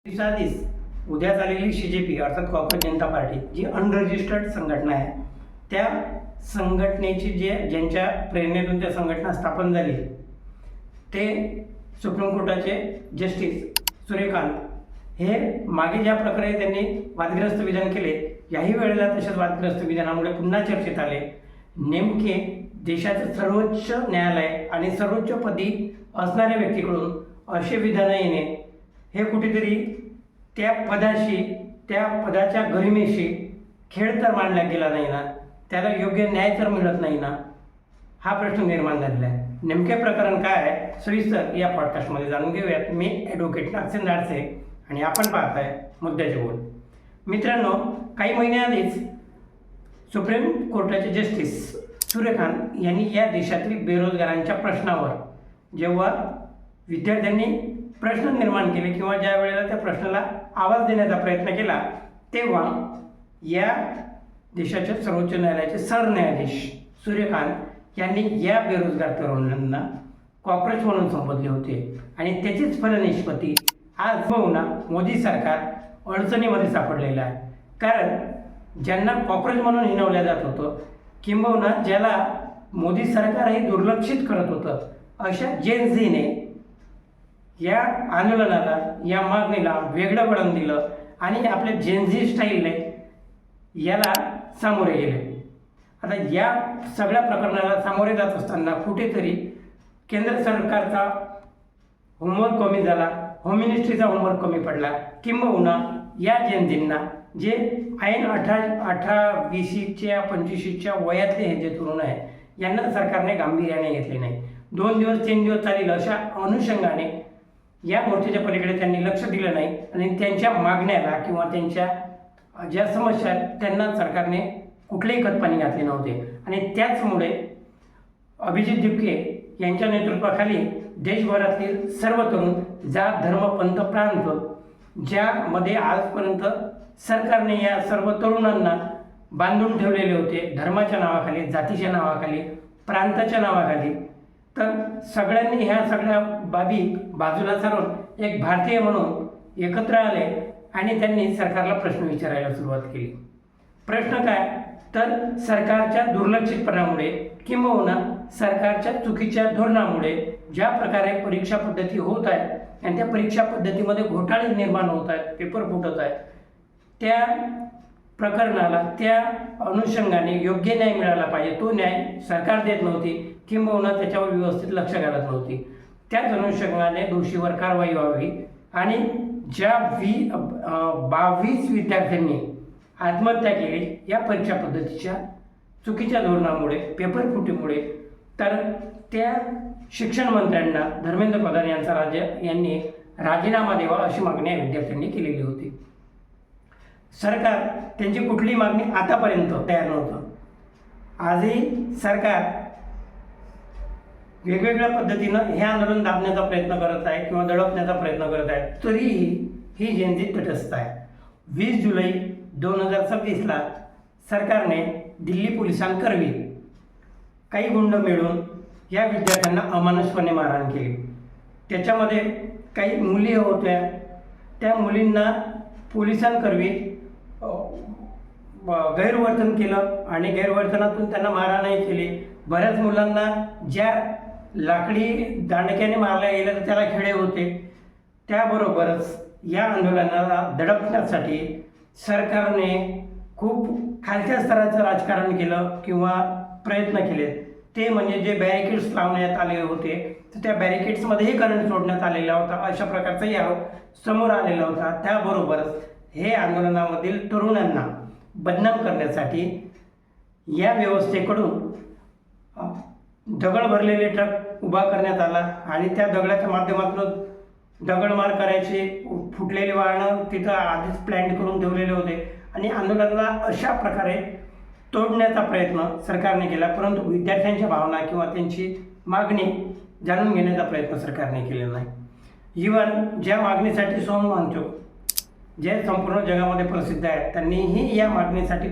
दिवसाआधीच उद्या झालेली CJP अर्थात कॉंग्रेस जनता पार्टी जी अनरजिस्टर्ड संघटना आहे, त्या संघटनेची ज्यांच्या प्रेरणेतून त्या संघटना स्थापन झाली ते सुप्रीम कोर्टाचे जस्टिस सूर्यकांत हे मागे ज्या प्रकारे त्यांनी वादग्रस्त विधान केले, याही वेळेला तशाच वादग्रस्त विधानामुळे पुन्हा चर्चेत आले. नेमके देशाचे सर्वोच्च न्यायालय आणि सर्वोच्च पदी असणाऱ्या व्यक्तीकडून असे विधान येणे हे कुठेतरी त्या पदाशी, त्या पदाच्या गरिमेशी खेळ तर मांडला गेला नाही ना, त्याला योग्य न्याय तर मिळत नाही ना, हा प्रश्न निर्माण झालेला आहे. नेमके प्रकरण काय आहे सविस्तर या पॉडकास्टमध्ये जाणून घेऊयात. मी ॲडव्होकेट नागसेन धाडसे आणि आपण पाहताय मुद्द्याचे बोल. मित्रांनो, काही महिन्याआधीच सुप्रीम कोर्टाचे जस्टिस सूर्यकांत यांनी या देशातील बेरोजगारांच्या प्रश्नावर जेव्हा विद्यार्थ्यांनी प्रश्न निर्माण केले किंवा ज्या वेळेला त्या प्रश्नाला आवाज देण्याचा प्रयत्न केला, तेव्हा या देशाच्या सर्वोच्च न्यायालयाचे सरन्यायाधीश सूर्यकांत यांनी या बेरोजगार तरुणांना कॉकरोच म्हणून संबोधले होते. आणि त्याचीच फलनिष्पत्ती आज बहुना मोदी सरकार अडचणीमध्ये सापडलेलं आहे. कारण ज्यांना कॉकरोच म्हणून हिणवलं जात होतं, किंबहुना ज्याला मोदी सरकार हे दुर्लक्षित करत होतं, अशा जेन झीने या आंदोलनाला, या मागणीला वेगळं वळण दिलं आणि आपल्या जेनझी स्टाईलने याला सामोरे गेले. आता या सगळ्या प्रकरणाला सामोरे जात असताना कुठेतरी केंद्र सरकारचा होमवर्क कमी झाला, होम मिनिस्ट्रीचा होमवर्क कमी पडला, किंबहुना या जेनझींना जे ऐन 18-20च्या 25च्या वयातले हे जे तरुण आहे, यांना सरकारने गांभीर्याने घेतले नाही. 2 दिवस 3 दिवस चालेल अशा अनुषंगाने या मोर्चाच्या पलीकडे त्यांनी लक्ष दिलं नाही आणि त्यांच्या मागण्याला किंवा त्यांच्या ज्या समस्या त्यांना सरकारने कुठलेही खतपाणी घातले नव्हते. आणि त्याचमुळे अभिजित दिपके यांच्या नेतृत्वाखाली देशभरातील सर्व तरुण जात, धर्म, पंथ, प्रांत ज्यामध्ये आजपर्यंत सरकारने या सर्व तरुणांना बांधून ठेवलेले होते, धर्माच्या नावाखाली, जातीच्या नावाखाली, प्रांताच्या नावाखाली, तर सगळ्यांनी ह्या सगळ्या बाबी बाजूला सारून एक भारतीय म्हणून एकत्र आले आणि त्यांनी सरकारला प्रश्न विचारायला सुरुवात केली. प्रश्न काय, तर सरकारच्या दुर्लक्षितपणामुळे किंबहुना सरकारच्या चुकीच्या धोरणामुळे ज्या प्रकारे परीक्षा पद्धती होत आहेत आणि त्या परीक्षा पद्धतीमध्ये घोटाळे निर्माण होत आहेत, पेपर फुटत आहेत, त्या प्रकरणाला त्या अनुषंगाने योग्य न्याय मिळाला पाहिजे, तो न्याय सरकार देत नव्हती किंबहुना त्याच्यावर व्यवस्थित लक्ष घालत नव्हती. त्याच अनुषंगाने दोषीवर कारवाई व्हावी आणि ज्या 22 विद्यार्थ्यांनी आत्महत्या केली या परीक्षा पद्धतीच्या चुकीच्या धोरणामुळे, पेपर फुटीमुळे, तर त्या शिक्षण मंत्र्यांना धर्मेंद्र प्रधान यांनी राजीनामा द्यावा अशी मागणी या विद्यार्थ्यांनी केलेली होती. सरकार त्यांची कुठली मागणी आतापर्यंत तयार नव्हतं. आजही सरकार वेगवेगळ्या पद्धतीनं हे आंदोलन दाबण्याचा प्रयत्न करत आहे किंवा दडपण्याचा प्रयत्न करत आहे, तरीही ही जयंती तटस्थ आहे. 20 जुलै 2026ला सरकारने दिल्ली पोलिसांकरवी काही गुंड मिळून या विद्यार्थ्यांना अमानुषपणे मारहाण केली. त्याच्यामध्ये काही मुली होत्या, त्या मुलींना पोलिसांकरवी गैरवर्तन केलं आणि गैरवर्तनातून त्यांना मारहाणही केली. बऱ्याच मुलांना ज्या लाकडी दांडक्याने मारल्या गेल्या तर त्याला खिळे होते. त्याबरोबरच या आंदोलनाला दडपण्यासाठी सरकारने खूप खालच्या स्तराचं राजकारण केलं किंवा प्रयत्न केले. ते म्हणजे जे बॅरिकेड्स लावण्यात आले होते, तर त्या बॅरिकेड्समध्येही करंट सोडण्यात आलेला होता, अशा प्रकारचाही आरोप समोर आलेला होता. त्याबरोबरच हे आंदोलनामधील तरुणांना बदनाम करण्यासाठी या व्यवस्थेकडून दगड भरलेले ट्रक उभा करण्यात आला आणि त्या दगडाच्या माध्यमातून दगडमार करायचे, फुटलेले वाहनं तिथं आधीच प्लॅन करून ठेवलेले होते आणि आंदोलनाला अशा प्रकारे तोडण्याचा प्रयत्न सरकारने केला. परंतु विद्यार्थ्यांच्या भावना किंवा त्यांची मागणी जाणून घेण्याचा प्रयत्न सरकारने केलेला नाही. इव्हन ज्या मागणीसाठी सोहम वांगचुक जे संपूर्ण जगामध्ये प्रसिद्ध आहेत, त्यांनीही या मागणीसाठी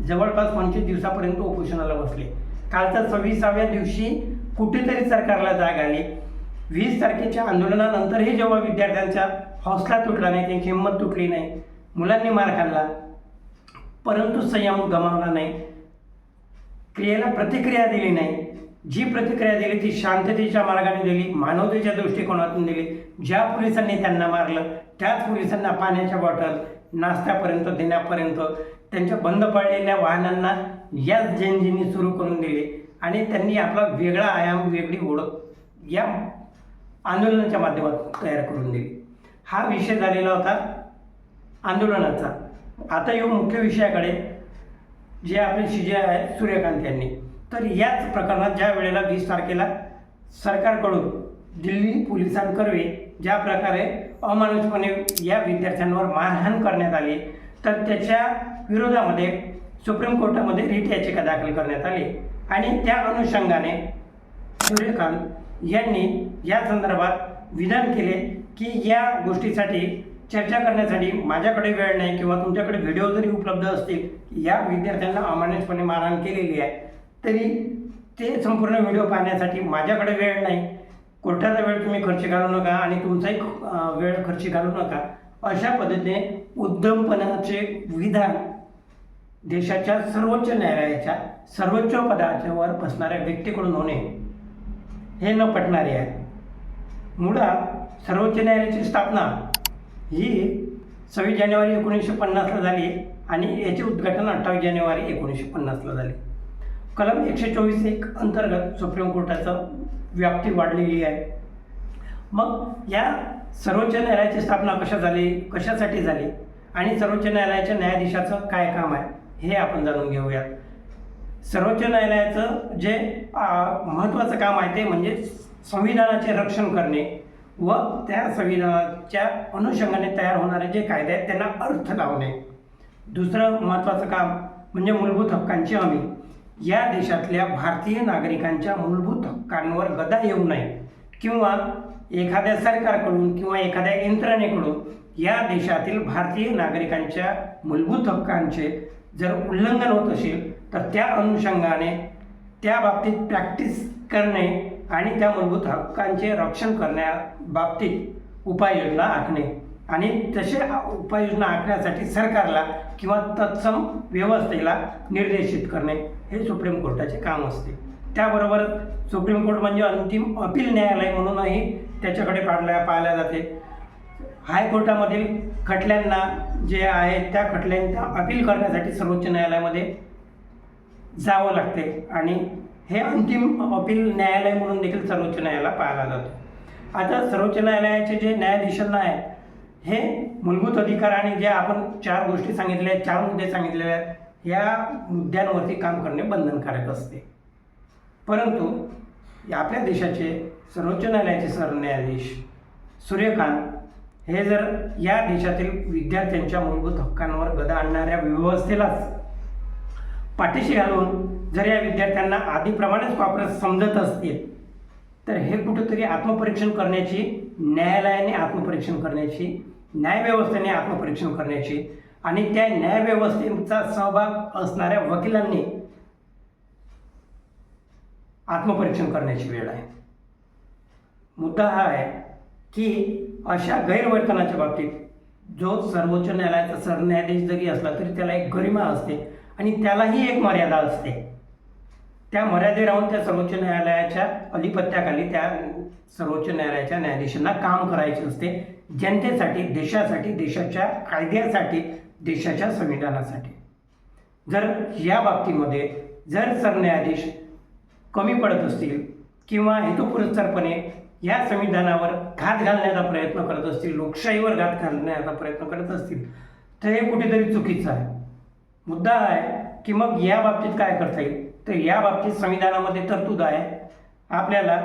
जवळपास 25 दिवसापर्यंत उपोषणाला बसले. कालच्या 26व्या दिवशी कुठेतरी सरकारला जाग आली. 20 तारखेच्या आंदोलनानंतरही जेव्हा विद्यार्थ्यांच्या हौसला तुटला नाही, त्यांची हिंमत तुटली नाही. मुलांनी मार खाल्ला परंतु संयम गमावला नाही, क्रियेला प्रतिक्रिया दिली नाही. जी प्रतिक्रिया दिली ती शांततेच्या मार्गाने दिली, मानवतेच्या दृष्टिकोनातून दिली. ज्या पोलिसांनी त्यांना मारलं त्याच पोलिसांना पाण्याच्या बॉटल, नाश्त्यापर्यंत देण्यापर्यंत, त्यांच्या बंद पडलेल्या वाहनांना याच जेनजींनी सुरू करून दिले आणि त्यांनी आपला वेगळा आयाम, वेगळी ओळख या आंदोलनाच्या माध्यमातून तयार करून दिली. हा विषय झालेला होता आंदोलनाचा. आता येऊ मुख्य विषयाकडे, जे आपले CJ आहेत सूर्यकांत यांनी. तर याच प्रकरणात ज्या वेळेला 20 तारखेला सरकारकडून दिल्ली पोलिसांकर्वे ज्या प्रकारे अमानुषपणे या विद्यार्थ्यांवर मारहाण करण्यात आली, तर त्याच्या विरोधामध्ये सुप्रीम कोर्टामध्ये रिट याचिका दाखल करण्यात आली आणि त्या अनुषंगाने सूर्यकांत यांनी या संदर्भात विधान केले की या गोष्टीसाठी चर्चा करण्यासाठी माझ्याकडे वेळ नाही किंवा तुमच्याकडे व्हिडिओ जरी उपलब्ध असतील, या विद्यार्थ्यांना अमानुषपणे मारहाण केलेली आहे, तरी ते संपूर्ण व्हिडिओ पाहण्यासाठी माझ्याकडे वेळ नाही. कोर्टाचा वेळ तुम्ही खर्च घालू नका आणि तुमचाही वेळ खर्च घालू नका. अशा पद्धतीने उद्धमपणाचे विधान देशाच्या सर्वोच्च न्यायालयाच्या सर्वोच्च पदावर बसणाऱ्या व्यक्तीकडून होणे हे न पटणारे आहे. मुळात सर्वोच्च न्यायालयाची स्थापना ही 26 जानेवारी 1950ला झाली आणि याचे उद्घाटन 28 जानेवारी 1950ला झाले. कलम 124(1) अंतर्गत सुप्रीम कोर्टाचं व्याप्ती वाढलेली आहे. मग या सर्वोच्च न्यायालयाची स्थापना कशासाठी झाली आणि सर्वोच्च न्यायालयाच्या न्यायाधीशाचं काय काम आहे हे आपण जाणून घेऊयात. सर्वोच्च न्यायालयाचं जे महत्त्वाचं काम आहे ते म्हणजे संविधानाचे रक्षण करणे व त्या संविधानाच्या अनुषंगाने तयार होणारे जे कायदे आहेत त्यांना अर्थ लावणे. दुसरं महत्त्वाचं काम म्हणजे मूलभूत हक्कांची हमी. या देशातल्या भारतीय नागरिकांच्या मूलभूत हक्कांवर गदा येऊ नये किंवा एखाद्या सरकारकडून किंवा एखाद्या यंत्रणेकडून या देशातील भारतीय नागरिकांच्या मूलभूत हक्कांचे जर उल्लंघन होत असेल तर त्या अनुषंगाने त्या बाबतीत प्रॅक्टिस करणे आणि त्या मूलभूत हक्कांचे रक्षण करण्याबाबतीत उपाययोजना आखणे आणि तसे उपाययोजना आखण्यासाठी सरकारला किंवा तत्सम व्यवस्थेला निर्देशित करणे हे सुप्रीम कोर्टाचे काम असते. त्याबरोबर सुप्रीम कोर्ट म्हणजे अंतिम अपील न्यायालय म्हणूनही त्याच्याकडे पाहिल्या जाते. हायकोर्टामधील खटल्यांना जे आहे त्या खटल्यांना अपील करण्यासाठी सर्वोच्च न्यायालयामध्ये जावं लागते आणि हे अंतिम अपील न्यायालय म्हणून देखील सर्वोच्च न्यायालयाला पाहिला जातो. आता सर्वोच्च न्यायालयाचे जे न्यायाधीशांना आहेत हे मूलभूत अधिकार आणि जे आपण 4 गोष्टी सांगितल्या आहेत, 4 मुद्दे सांगितलेले आहेत, या मुद्द्यांवरती काम करणे बंधनकारक असते. परंतु आपल्या देशाचे सर्वोच्च न्यायालयाचे सरन्यायाधीश सूर्यकांत हे जर या देशातील विद्यार्थ्यांच्या मूलभूत हक्कांवर गदा आणणाऱ्या व्यवस्थेलाच पाठीशी घालून जर या विद्यार्थ्यांना आधीप्रमाणेच कॉप्रेस समजत असतील तर हे कुठंतरी आत्मपरीक्षण करण्याची, न्यायालयाने आत्मपरीक्षण करण्याची, न्यायव्यवस्थेने आत्मपरीक्षण करण्याची आणि त्या न्यायव्यवस्थेचा सहभाग असणाऱ्या वकिलांनी आत्मपरीक्षण करण्याची वेळ आहे. मुद्दा हा आहे की अशा गैरवर्तनाच्या बाबतीत जो सर्वोच्च न्यायालयाचा सरन्यायाधीश जरी असला तरी त्याला एक गरिमा असते आणि त्यालाही एक मर्यादा असते. त्या मर्यादे राहून त्या सर्वोच्च न्यायालयाच्या अधिपत्याखाली त्या सर्वोच्च न्यायालयाच्या न्यायाधीशांना काम करायचे असते, जनतेसाठी, देशासाठी, देशाच्या कायद्यासाठी, देशाच्या संविधानासाठी. जर या बाबतीमध्ये जर सरन्यायाधीश कमी पडत असतील किंवा हेतुपुरस्सरपणे या संविधानावर घात घालण्याचा प्रयत्न करत असतील, लोकशाहीवर घात घालण्याचा प्रयत्न करत असतील तर हे कुठेतरी चुकीचं आहे. मुद्दा आहे की मग या बाबतीत काय करता येईल. तर या बाबतीत संविधानामध्ये तरतूद आहे. आपल्याला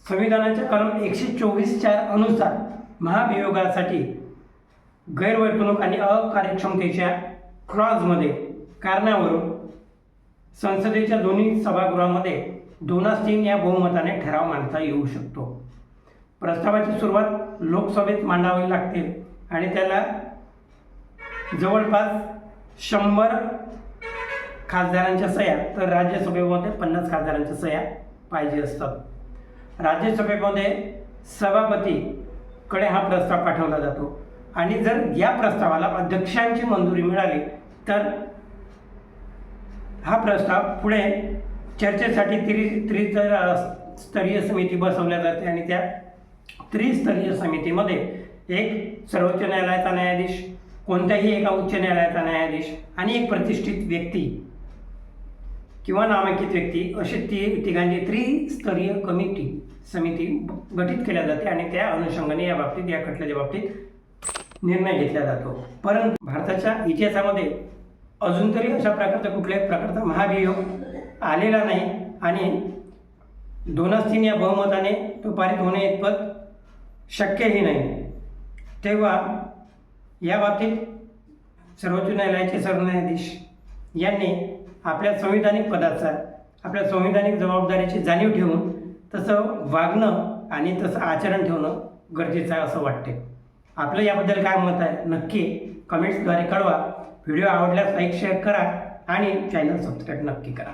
संविधानाच्या कलम 124(4) अनुसार महाभियोगासाठी गैरवर्तणूक आणि अकार्यक्षमतेच्या क्लॉजमध्ये कारणावरून संसदेच्या दोन्ही सभागृहामध्ये 2/3 या बहुमताने ठराव मांडता येऊ शकतो. प्रस्तावाची सुरुवात लोकसभेत मांडावी लागते आणि त्याला जवळपास 100 खासदारांच्या सह्या, तर राज्यसभेमध्ये 50 खासदारांच्या सह्या पाहिजे असतात. राज्यसभेमध्ये सभापती कडे हा प्रस्ताव पाठवला जातो आणि जर या प्रस्तावाला अध्यक्षांची मंजुरी मिळाली तर हा प्रस्ताव पुढे चर्चेसाठी त्रिस्तरीय समिती बसवल्या जाते आणि त्या त्रिस्तरीय समितीमध्ये एक सर्वोच्च न्यायालयाचा न्यायाधीश, कोणत्याही एका उच्च न्यायालयाचा न्यायाधीश आणि एक प्रतिष्ठित व्यक्ती किंवा नामांकित व्यक्ती अशी तिघांची त्रिस्तरीय समिती गठीत केल्या जाते आणि त्या अनुषंगाने या खटल्याच्या बाबतीत निर्णय घेतला जातो. परंतु भारताच्या इतिहासामध्ये अजून तरी अशा कुठल्याही प्रकारचा महाभियोग आलेला नाही आणि 2-3 या बहुमताने तो पारित होणे इतपत शक्यही नाही. तेव्हा या बाबतीत सर्वोच्च न्यायालयाचे सरन्यायाधीश यांनी आपल्या संविधानिक पदाचा, आपल्या संविधानिक जबाबदारीची जाणीव ठेवून तसं वागणं आणि तसं आचरण ठेवणं गरजेचं आहे असं वाटते. आपलं याबद्दल काय मत आहे नक्की कमेंट्सद्वारे कळवा. व्हिडिओ आवडल्यास लाईक शेअर करा आणि चॅनल सबस्क्राईब नक्की करा.